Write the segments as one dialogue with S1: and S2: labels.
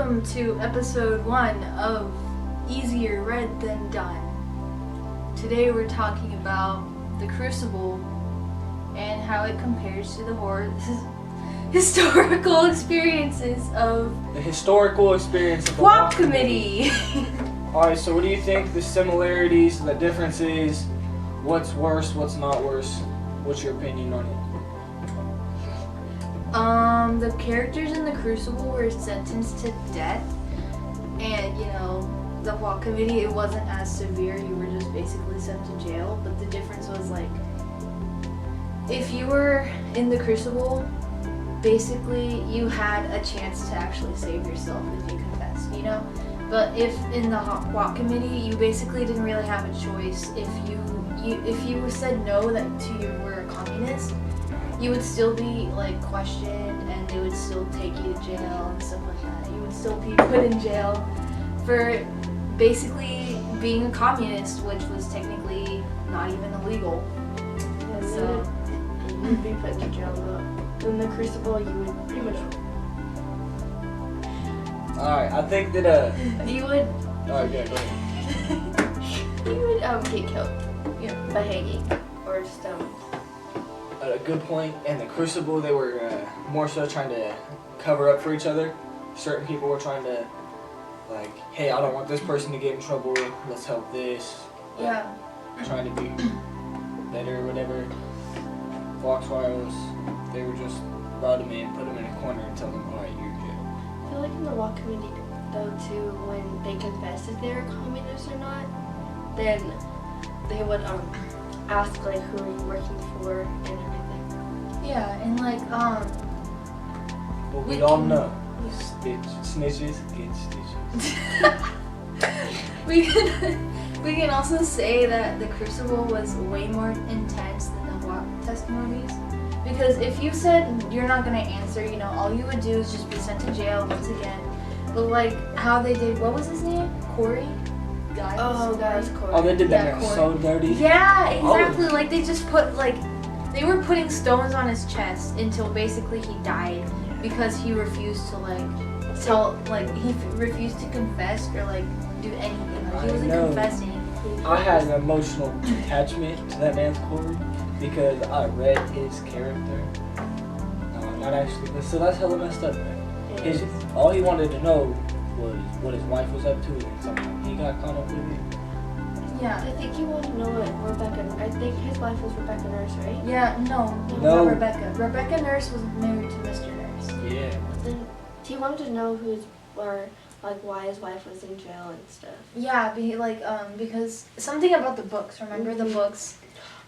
S1: Welcome to episode 1 of Easier Read Than Done. Today we're talking about the Crucible and how it compares to the historical experiences of
S2: the historical experience of the
S1: Walk Committee.
S2: Alright, so what do you think the similarities, the differences, what's worse, what's not worse? What's your opinion on it?
S1: The characters in the Crucible were sentenced to death, and the Walk Committee, it wasn't as severe. You were just basically sent to jail. But the difference was if you were in the Crucible, basically you had a chance to actually save yourself if you confessed, But if in the Walk Committee, you basically didn't really have a choice. If you said no that you were a communist, you would still be questioned, and they would still take you to jail and stuff like that. You would still be put in jail for basically being a communist, which was technically not even illegal.
S3: Yeah, so you would be put to jail, but in the Crucible, you would pretty much.
S2: Alright, I think that
S1: you would.
S2: Alright, go ahead.
S3: You would get killed, by hanging or stoned.
S2: A good point. In the Crucible, they were more so trying to cover up for each other. Certain people were trying to, hey, I don't want this person to get in trouble. Let's help this.
S1: Yeah.
S2: Trying to be better or whatever. Foxfiles, they were just brought him in, put him in a corner, and tell him, alright, you're in jail.
S3: I feel like in the Walk Committee, though, too, when they confessed if they were communists or not, then they would ask who are you working for and everything.
S1: Yeah, and
S2: But we all know, snitches get stitches.
S1: we can also say that the Crucible was way more intense than the Walk testimonies, because if you said you're not gonna answer, all you would do is just be sent to jail once again. But how they did, what was his name? Corey?
S3: Guys, Corey.
S2: Oh, they did that man
S1: Corey.
S2: so dirty.
S1: Yeah, exactly. They just put they were putting stones on his chest until basically he died because he refused to he refused to confess or do anything. He wasn't confessing.
S2: I had an emotional attachment to that man's Corey because I read his character. Not actually, but so that's hella messed up, man. All he wanted to know was what his wife was up to, and somehow he got caught up with it.
S1: Yeah.
S3: I think he wanted to know what I think his wife was Rebecca Nurse, right?
S1: Yeah, no, not Rebecca. Rebecca Nurse was married to Mr. Nurse.
S2: Yeah.
S3: Then he wanted to know why his wife was in jail and stuff.
S1: Yeah, because something about the books. Remember the books?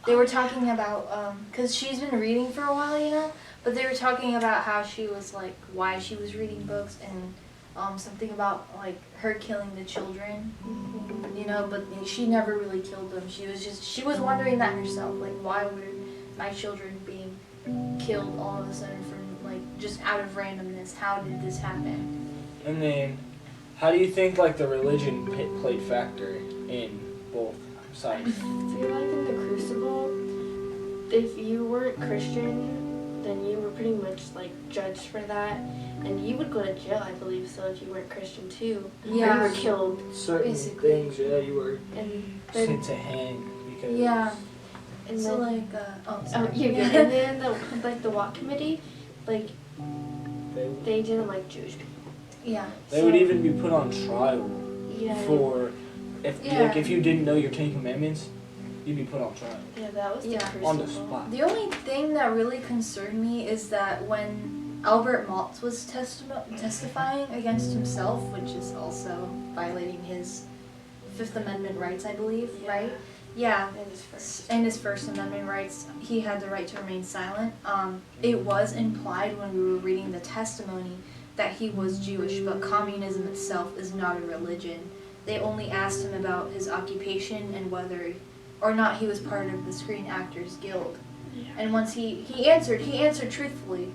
S1: They were talking about because she's been reading for a while, but they were talking about how she was why she was reading books and something about her killing the children, but she never really killed them. She was wondering that herself, why were my children being killed all of a sudden from just out of randomness? How did this happen?
S2: And then, how do you think the religion played factor in both sides?
S3: So in the Crucible, if you weren't Christian, then you were pretty much judged for that, and you would go to jail, I believe, so if you weren't Christian too.
S1: Yeah.
S3: Or you were killed.
S2: Certain
S1: basically.
S2: things, you were sent to hang because.
S1: Yeah.
S3: And
S1: So
S3: then,
S1: sorry.
S3: and then the Walk Committee, they didn't like Jewish people.
S1: Yeah.
S2: They would even be put on trial for if you didn't know your 10 Commandments, you'd be put on trial.
S3: Yeah, that was the Crucible.
S2: On the spot.
S1: The only thing that really concerned me is that when Albert Maltz was testifying against himself, which is also violating his Fifth Amendment rights, I believe, right? Yeah. And his First Amendment rights, he had the right to remain silent. It was implied when we were reading the testimony that he was Jewish, but communism itself is not a religion. They only asked him about his occupation and whether or not he was part of the Screen Actors Guild. Yeah. And once he answered truthfully,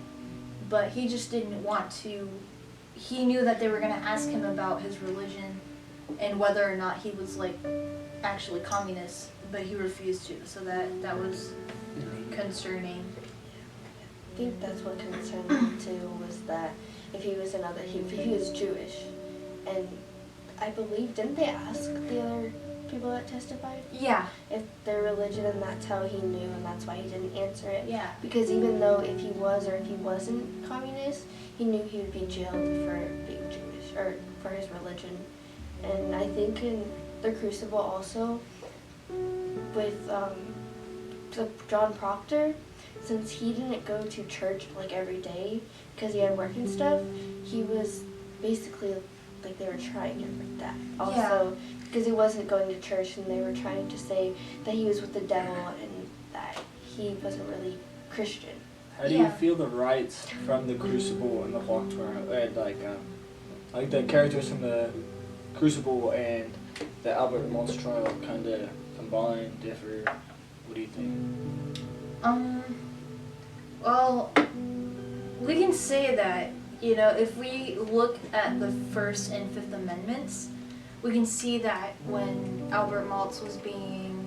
S1: but he just didn't want to. He knew that they were going to ask him about his religion and whether or not he was actually communist, but he refused to. So that was concerning.
S3: I think that's what concerned me too, was that if he was if he was Jewish. And I believe, didn't they ask the other people that testified
S1: Yeah.
S3: if their religion, and that's how he knew, and that's why he didn't answer it?
S1: Yeah.
S3: Because even though if he was or if he wasn't communist, he knew he would be jailed for being Jewish or for his religion. And I think in the Crucible also, with John Proctor, since he didn't go to church like every day because he had work and stuff, he was basically like they were trying him with that. Also, because he wasn't going to church, and they were trying to say that he was with the devil and that he wasn't really Christian.
S2: How do you feel the rights from the Crucible and the Hawk trial, and like the characters from the Crucible and the Albert Maltz trial kind of combine, differ? What do you think?
S1: Well, we can say that, you know, if we look at the First and Fifth Amendments, we can see that when Albert Maltz was being,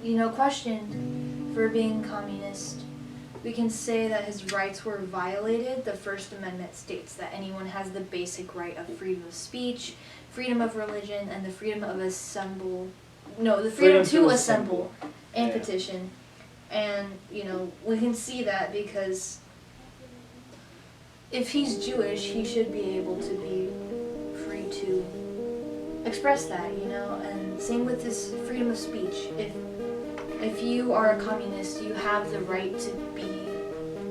S1: you know, questioned for being communist, we can say that his rights were violated. The First Amendment states that anyone has the basic right of freedom of speech, freedom of religion, and the freedom of freedom to assemble and petition. And, you know, we can see that because if he's Jewish, he should be able to be free to express that, you know, and same with this freedom of speech. If you are a communist, you have the right to be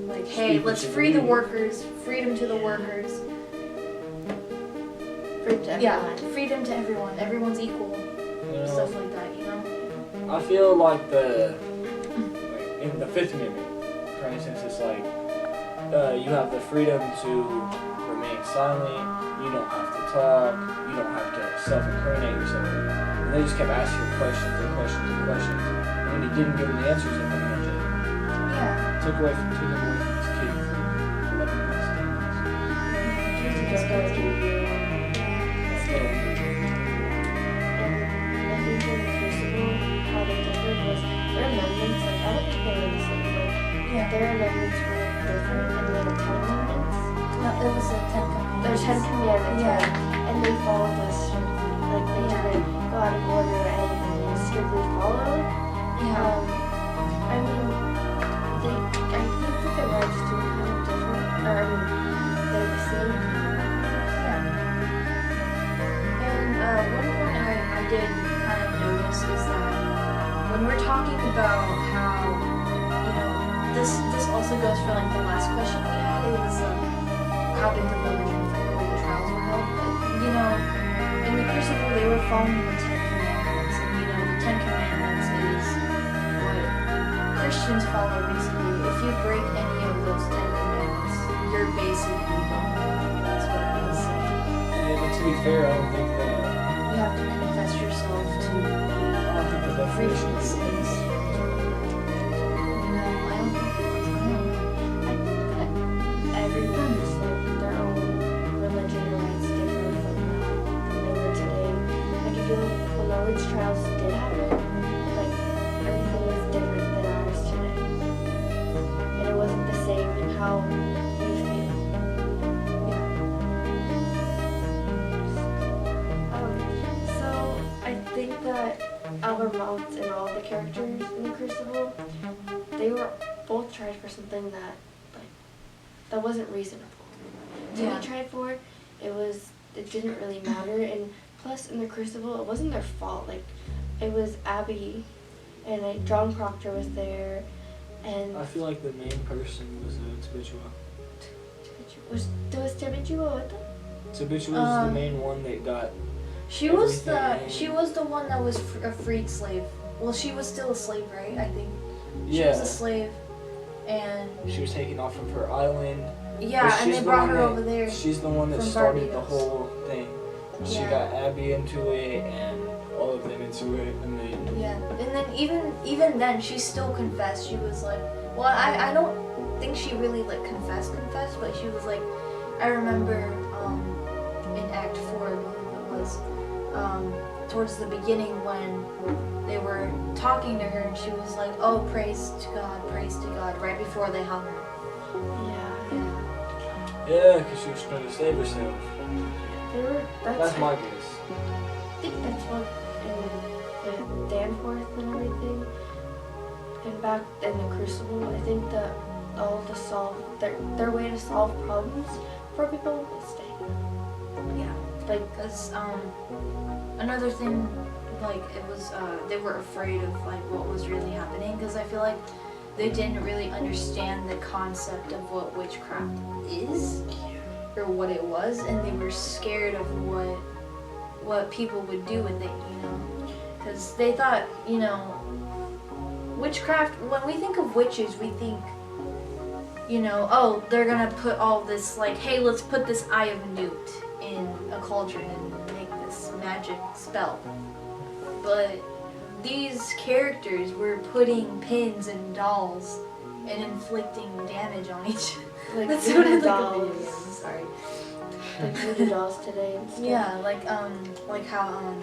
S1: like, hey, let's free the workers, freedom to the workers.
S3: Freedom to everyone.
S1: Yeah, freedom to everyone. Everyone's equal, stuff like that, you know?
S2: I feel like in the Fifth Amendment, for instance, it's like you have the freedom to remain silent, you don't have to talk, you don't have to self-incriminate yourself. And they just kept asking you questions and questions and questions. And when he didn't give them the answers, they put him in jail.
S1: Yeah.
S2: Took him away from his kid for 11 months.
S3: Just goes to you. How they differed was their amendments, like I don't think they were the same, but their amendments were different, and they had 10 amendments.
S1: No, it was the 10 Commandments.
S3: There's 10 commandments, right? And they followed those strictly. Like they didn't go out of order or anything, they strictly followed. I mean, I think that the rights do kind of different, or I mean, they're the same.
S1: And one point I did kind of notice is that when we're talking about how, you know, this also goes for like the last question we had. It was how did the religion affect the way the trials were held? You know, in the Crucible they were following the 10 Commandments, and you know the 10 Commandments is what Christians follow basically. If you break any of those 10 Commandments, you're basically wrong. That's what it was saying.
S2: Yeah, but to be fair, I don't think that.
S1: You have to confess yourself to be
S2: I don't think the
S1: free
S2: definition
S1: from
S2: is
S1: sins. No, I don't think
S3: I think that everyone's like their own religion or rights differ from they were today. Like if you look when the witch trials did happen, like everything was different than ours today. And it wasn't the same in how we feel. So I think that Albert Maltz and all the characters in the Crucible, they were both tried for something that wasn't reasonable. To be tried for, it didn't really matter, and plus in the Crucible it wasn't their fault. Like it was Abby and like John Proctor was there, and
S2: I feel like the main person was Tabitha.
S3: was Tabitha with them?
S2: Tabitha was the main one that got.
S1: She was the one that was a freed slave. Well, she was still a slave, right? I think. She was a slave, and
S2: she was taken off from her island.
S1: Yeah, and they brought her over there.
S2: She's the one that started the whole thing. She got Abby into it and all of them into it, and then.
S1: Yeah, and then even then, she still confessed. She was like, well, I don't think she really like confessed, but she was like, I remember in Act 4, I believe it was. Towards the beginning when they were talking to her and she was like, oh, praise to God, right before they hung her.
S3: Yeah.
S2: Yeah, because she was trying to save herself.
S3: They were.
S2: That's my guess.
S3: I think that's what in Danforth and everything, and back in the Crucible, I think that all to solve their way to solve problems for people is stay.
S1: Yeah.
S3: Like,
S1: Because another thing, like, it was they were afraid of like what was really happening, because I feel like they didn't really understand the concept of what witchcraft is or what it was, and they were scared of what people would do with it, you know, because they thought, you know, witchcraft, when we think of witches, we think, you know, oh, they're gonna put all this, like, hey, let's put this eye of newt in a cauldron and make this magic spell. But these characters were putting pins in dolls and inflicting damage on each other.
S3: like
S1: That
S3: voodoo
S1: sounded like a video
S3: dolls,
S1: game, sorry.
S3: like voodoo dolls today and stuff.
S1: Yeah, like how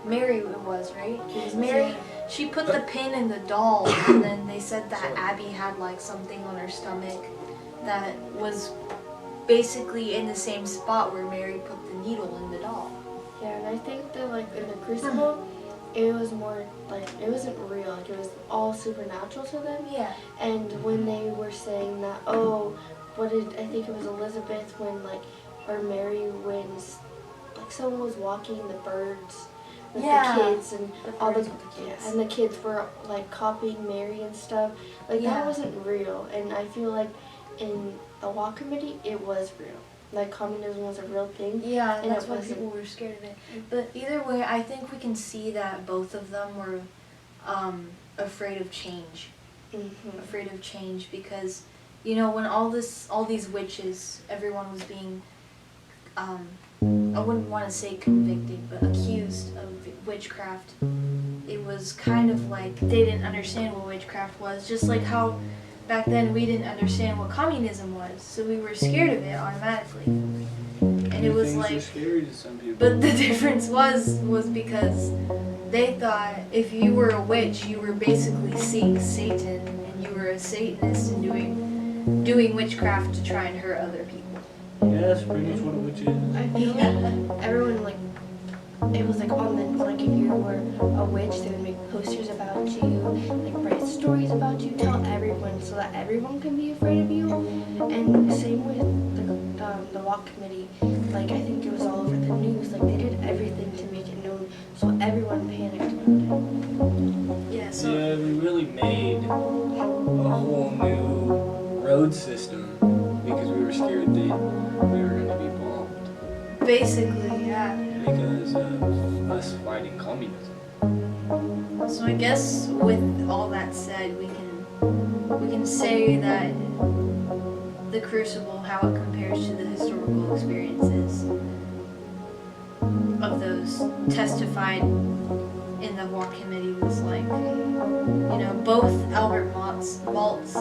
S1: Mary was, right? Because Mary, she put the pin in the doll, and then they said that Abby had like something on her stomach that was basically in the same spot where Mary put the needle in the doll.
S3: Yeah, and I think that like in the Crucible, it was more like it wasn't real. Like it was all supernatural to them.
S1: Yeah.
S3: And when they were saying that, oh, what did I think it was Elizabeth when like or Mary when like someone was walking the birds with
S1: Yeah,
S3: the kids and
S1: the
S3: all the
S1: birds with the kids.
S3: and the kids were like copying Mary and stuff. Like
S1: Yeah.
S3: that wasn't real. And I feel like in the Walk Committee it was real. Like communism was a real thing.
S1: Yeah,
S3: And
S1: that's
S3: it
S1: why
S3: wasn't.
S1: people were scared of it. But either way, I think we can see that both of them were afraid of change.
S3: Mm-hmm.
S1: Afraid of change because, you know, when all these witches, everyone was being, I wouldn't want to say convicted, but accused of witchcraft. It was kind of like they didn't understand what witchcraft was, just like how back then we didn't understand what communism was, so we were scared of it automatically. And it was
S2: Things are
S1: like,
S2: scary to some people.
S1: but the difference was because they thought if you were a witch, you were basically seeing Satan, and you were a Satanist and doing witchcraft to try and hurt other people.
S2: Yeah, that's pretty much what a witch is.
S3: I feel like everyone like it was like on the like if you were a witch they would make posters about you, like write stories about you, tell everyone so that everyone can be afraid of you. And same with the Walk Committee, like I think it was all over the news, like they did everything to make it known so everyone panicked about it.
S1: Yeah, so
S2: Yeah, we really made a whole new road system because we were scared that we were going to be bombed
S1: basically, yeah.
S2: because of us fighting communism.
S1: So I guess with all that said, we can say that the Crucible, how it compares to the historical experiences of those testified in the War Committee was like, you know, both Albert Maltz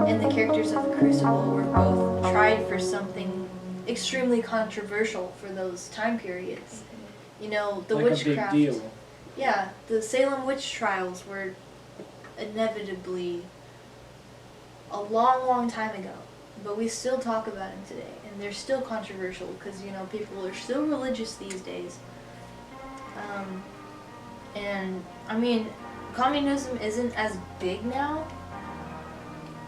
S1: and the characters of the Crucible were both tried for something extremely controversial for those time periods. You know, the
S2: like
S1: witchcraft.
S2: a big deal.
S1: Yeah, the Salem witch trials were inevitably a long, long time ago, but we still talk about them today, and they're still controversial because, you know, people are still religious these days. And I mean, communism isn't as big now,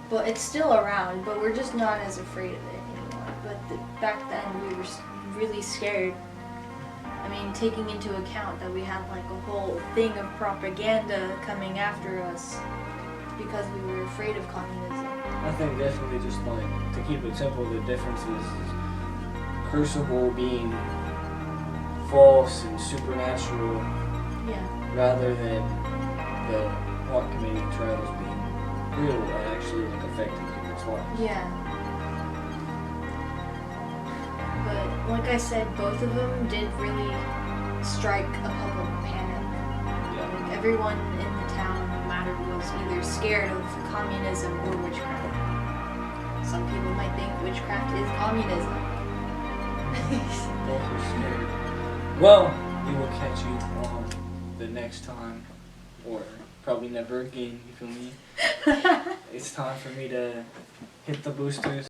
S1: but it's still around, but we're just not as afraid of it anymore. But back then we were really scared. I mean, taking into account that we had like a whole thing of propaganda coming after us because we were afraid of communism.
S2: I think definitely just like, to keep it simple, the difference is Crucible being false and supernatural
S1: Yeah.
S2: rather than the Hawk Committee trials being real and actually like affecting people's lives.
S1: Yeah. But like I said, both of them did really strike a public panic.
S2: Yeah.
S1: Like everyone in the town, no matter, was either scared of communism or witchcraft. Some people might think witchcraft is communism.
S2: Both are scared. Well, we will catch you on the next time, or probably never again, you feel me? It's time for me to hit the boosters.